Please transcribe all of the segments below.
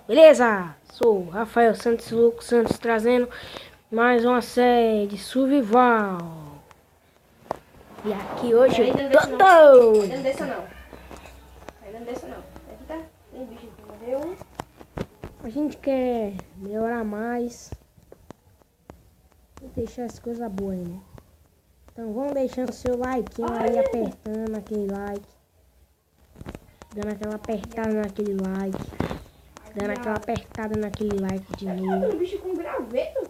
Beleza? Sou Rafael Santos Lucas Santos trazendo mais uma série de survival. E aqui hoje Ainda não desça não. Ainda não desça não. Aqui tá. Tem bicho que morreu. A gente quer melhorar mais e deixar as coisas boas aí, né? Então vamos deixando seu like aí, apertando aquele like, dando aquela apertada naquele like, dando aquela apertada naquele like de novo. Um bicho com graveto.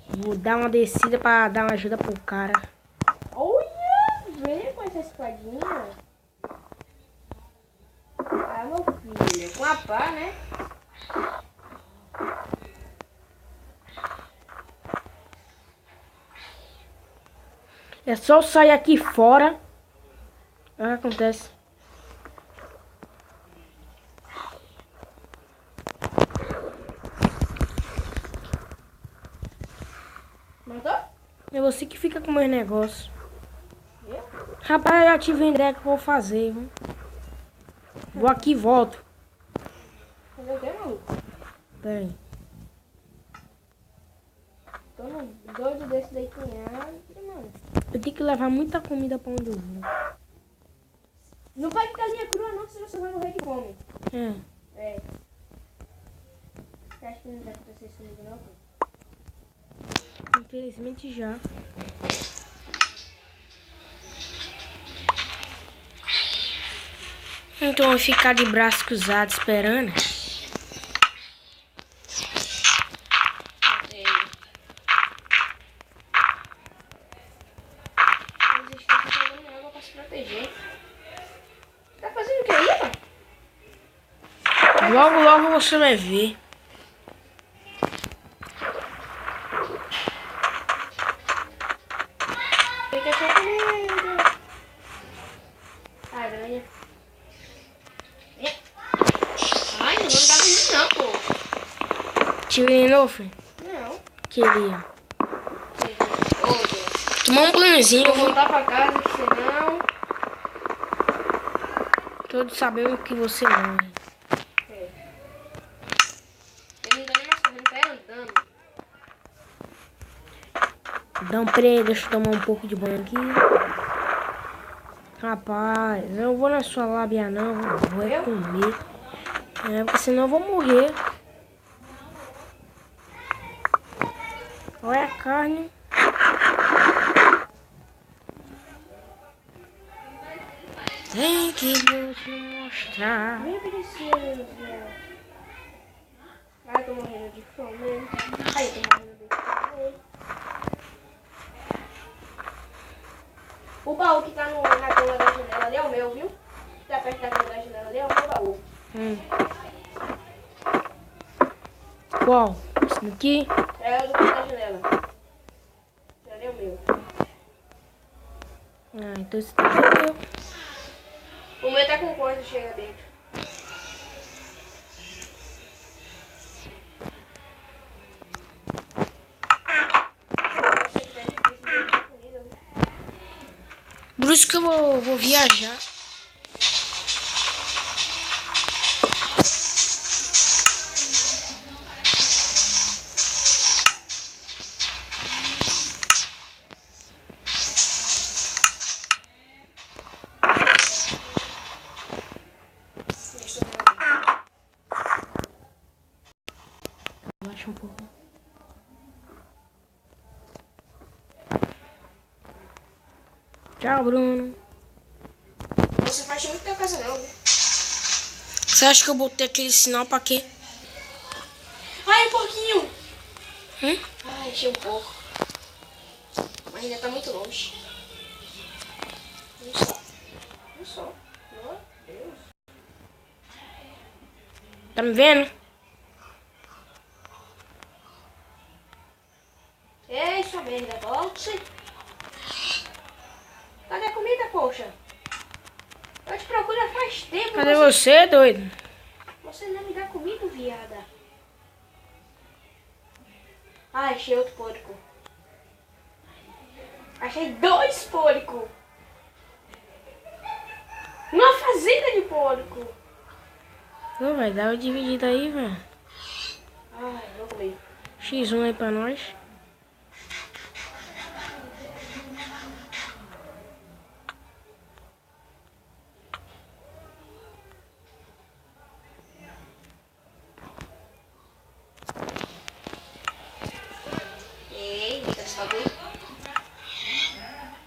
Vou dar uma descida pra dar uma ajuda pro cara. Olha, vem com essa espadinha. Ah, meu filho, com a pá, né? É só sair aqui fora. Olha o que acontece. Matou? É você que fica com meus negócios. Eu? Rapaz, eu já tive uma ideia que eu vou fazer, viu? Vou aqui e volto. Fazer o que, maluco? Pera aí. Tô no doido desse daí cunhado, mano. Eu tenho que levar muita comida pra onde eu vou. Não pode galinha crua não, senão você vai morrer de fome. É. Você acha que não vai acontecer isso comigo não, pô? Infelizmente já. Então eu vou ficar de braço cruzado esperando. Eles estão jogando água pra se proteger. Tá fazendo o que aí, mano? Logo, logo você vai ver. Fica só comendo. Ai, galinha. Ai, não dá comigo não, pô. Tive de novo, filho? Não. Queria. Ô, Deus. Tomar um banhozinho, Vou viu? voltar pra casa, que senão... Todos sabemos que você morre. É. Eu não tô nem mais correndo, tá andando. Então, peraí, deixa eu tomar um pouco de banho aqui. Rapaz, eu não vou na sua lábia não, vou é comer. É, porque senão eu vou morrer. Olha a carne. Tem que eu te mostrar. Minha princesa. Ai, tô morrendo de fome. Ai, tô morrendo de fome. O baú que tá na tela da janela ali é o meu, viu? Que tá perto da tela da janela ali é o meu baú. Qual? Esse daqui? É o do canto da janela. Esse ali é o meu. Ah, então esse daqui é meu. O meu tá com coisa chega dentro. Por isso que eu vou viajar. Baixa um pouco. Tchau, Bruno. Você faz muito da casa não, viu? Você acha que eu botei aquele sinal pra quê? Ai, um pouquinho! Hum? Ai, encheu um pouco. Mas ainda tá muito longe. Não só. Não só. Meu Deus. Tá me vendo? Ei, sua merda, volte. Cadê a comida, poxa? Eu te procuro faz tempo. Cadê você, doido? Você não me dá comida, viada. Ah, achei outro porco. Achei 2 porcos. Uma fazenda de porco. Pô, vai dar uma dividida aí, velho. meio. X1 aí pra nós. Ei, tá esse bagulho.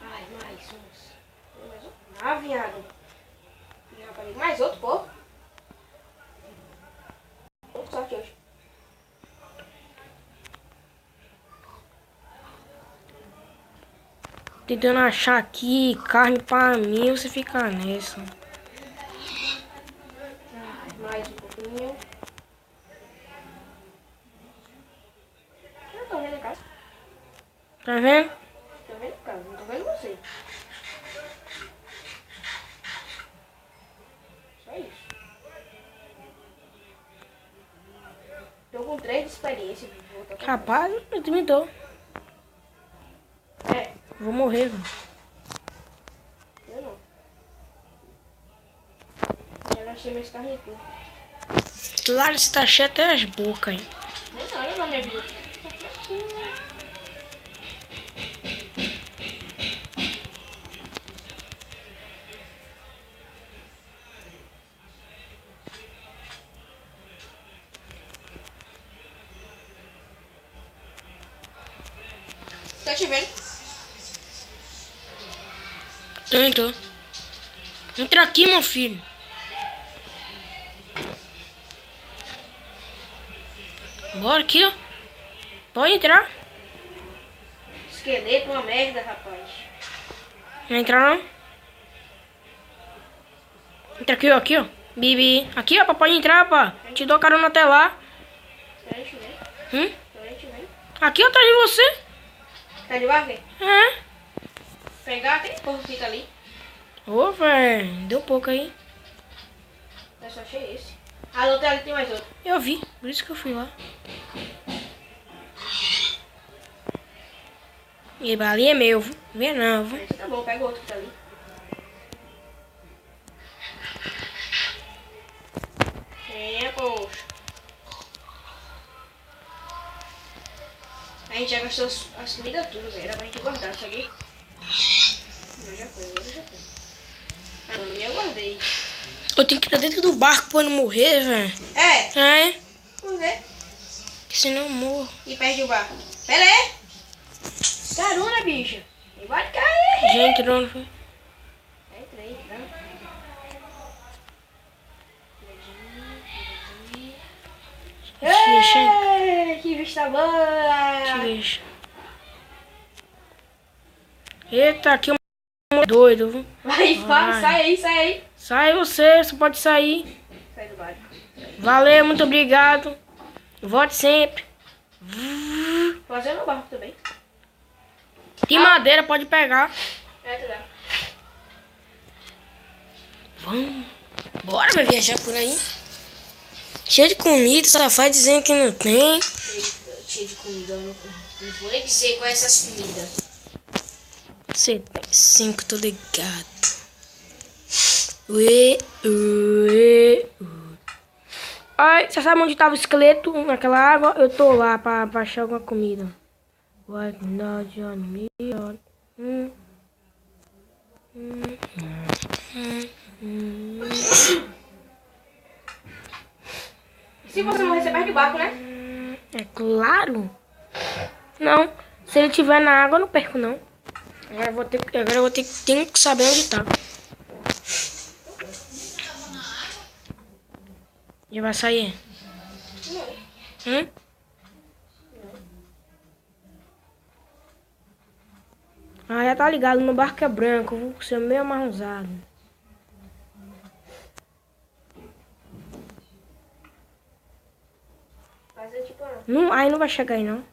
Ai, mais uns. Mais um? Ah, viado. Mais outro, pô. Outro sorte hoje. Tentando achar aqui carne pra mim, você fica nessa. Mais um pouquinho. Eu tô vendo a casa. Tá vendo? Tô vendo a casa, não tô vendo você. Só isso. Tô com 3 de experiência. Rapaz, eu também tô. É, Vou morrer, velho. eu não. Já gastei meus carros e tudo. Claro, você tá cheio até as bocas, hein? Nem nada na minha vida. Tá te vendo? Tô. Entra aqui, meu filho. Bora aqui, ó. Pode entrar. Esqueleto, uma merda, rapaz. Não entrar não? Entra aqui, ó. Aqui, ó. Bibi. Aqui, ó. Pode entrar, pá. Te dou carona até lá. Espera, deixa eu ver. Hum? Deixa eu ver. Aqui, ó. Atrás de você. Tá de barco? É. Pegar aquele porco que fica ali. Ô, velho. Deu pouco aí. Eu só achei esse. Ah, do outro ali tem mais outro. Eu vi. Por isso que eu fui lá. E ali é meu, viu? Não vê não, viu? Esse tá bom, pega o outro que tá ali. É, poxa. A gente já gastou as comidas tudo, velho. Era pra gente guardar, sabia? Não, já foi, agora já foi. Ah, não, eu guardei. Eu tenho que ir pra dentro do barco pra não morrer, velho. É, É. vamos ver. Que senão eu morro. E perde o barco. Pera aí. Carona, bicha. E vai cair. Já entrou, não foi? Entrei, tá? Ei, que vista boa! Deixa. Eita, aqui é um doido, viu? Vai, Vai. sai aí, sai aí. Sai você pode sair. Sai do barco. Valeu, muito obrigado. Volte sempre. Fazer no barco também. Tem madeira, pode pegar. É, tá. Vamos. Bora, vai viajar por aí. Cheio de comida, só faz dizendo que não tem. Cheio de comida, eu não vou nem dizer qual é essas comidas. Você tem 5, tô ligado. Ué, ué, ué. Ai, você sabe onde tava o esqueleto naquela água? Eu tô lá pra achar alguma comida. What not on me? Se você morrer, você perde o barco, né? É claro. Não, se ele tiver na água eu não perco não. Agora eu vou ter tenho que saber onde tá. Já vai sair? Hum? Ah, já tá ligado, meu barco é branco, vou ser meio amarronzado. Fazer tipo, Não, aí não vai chegar aí não.